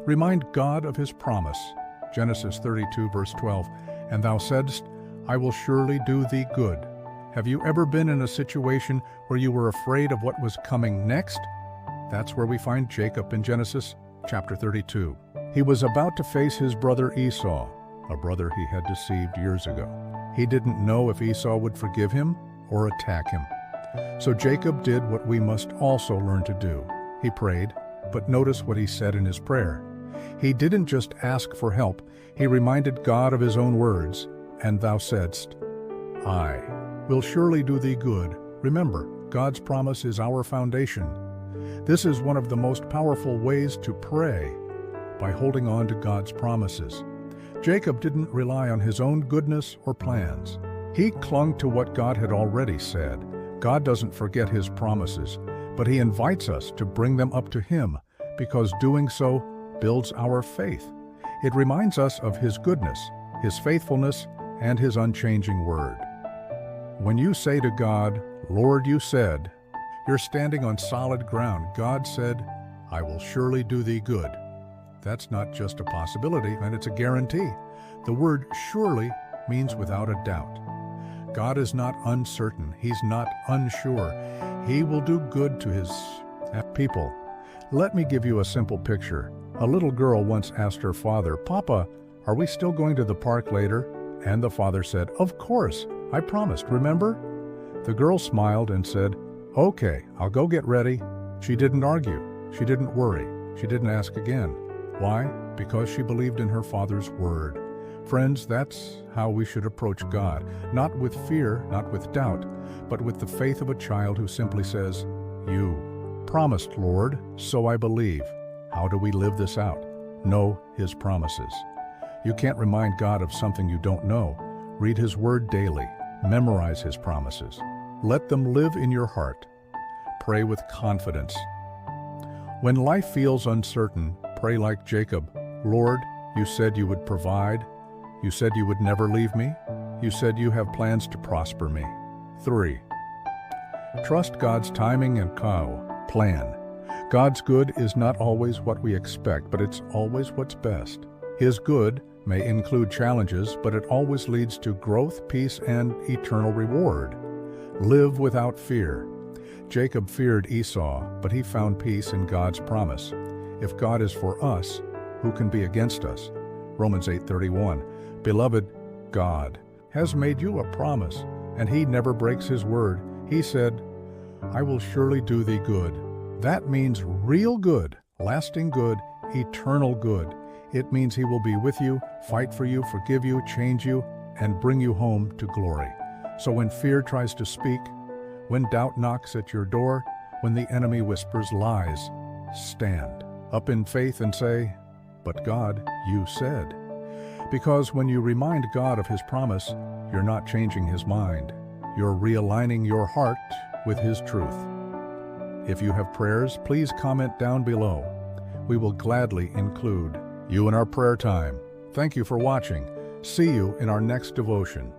Remind God of his promise. Genesis 32, verse 12, "And thou saidst, I will surely do thee good." Have you ever been in a situation where you were afraid of what was coming next? That's where we find Jacob in Genesis chapter 32. He was about to face his brother Esau, a brother he had deceived years ago. He didn't know if Esau would forgive him or attack him. So Jacob did what we must also learn to do. He prayed, but notice what he said in his prayer. He didn't just ask for help, he reminded God of his own words, "And thou saidst, I will surely do thee good." Remember, God's promise is our foundation. This is one of the most powerful ways to pray, by holding on to God's promises. Jacob didn't rely on his own goodness or plans. He clung to what God had already said. God doesn't forget his promises, but he invites us to bring them up to him, because doing so builds our faith. It reminds us of his goodness, his faithfulness, and his unchanging word. When you say to God, "Lord, you said," you're standing on solid ground. God said, "I will surely do thee good." That's not just a possibility, and it's a guarantee. The word surely means without a doubt. God is not uncertain. He's not unsure. He will do good to his people. Let me give you a simple picture. A little girl once asked her father, "Papa, are we still going to the park later?" And the father said, "Of course, I promised, remember?" The girl smiled and said, "Okay, I'll go get ready." She didn't argue. She didn't worry. She didn't ask again. Why? Because she believed in her father's word. Friends, that's how we should approach God. Not with fear, not with doubt, but with the faith of a child who simply says, "You promised, Lord, so I believe." How do we live this out? Know his promises. You can't remind God of something you don't know. Read his word daily. Memorize his promises. Let them live in your heart. Pray with confidence. When life feels uncertain, pray like Jacob. "Lord, you said you would provide. You said you would never leave me. You said you have plans to prosper me." 3. Trust God's timing and plan. God's good is not always what we expect, but it's always what's best. His good may include challenges, but it always leads to growth, peace, and eternal reward. Live without fear. Jacob feared Esau, but he found peace in God's promise. If God is for us, who can be against us? Romans 8:31. Beloved, God has made you a promise, and he never breaks his word. He said, "I will surely do thee good." That means real good, lasting good, eternal good. It means he will be with you, fight for you, forgive you, change you, and bring you home to glory. So when fear tries to speak, when doubt knocks at your door, when the enemy whispers lies, stand up in faith and say, "But God, you said." Because when you remind God of his promise, you're not changing his mind. You're realigning your heart with his truth. If you have prayers, please comment down below. We will gladly include you in our prayer time. Thank you for watching. See you in our next devotion.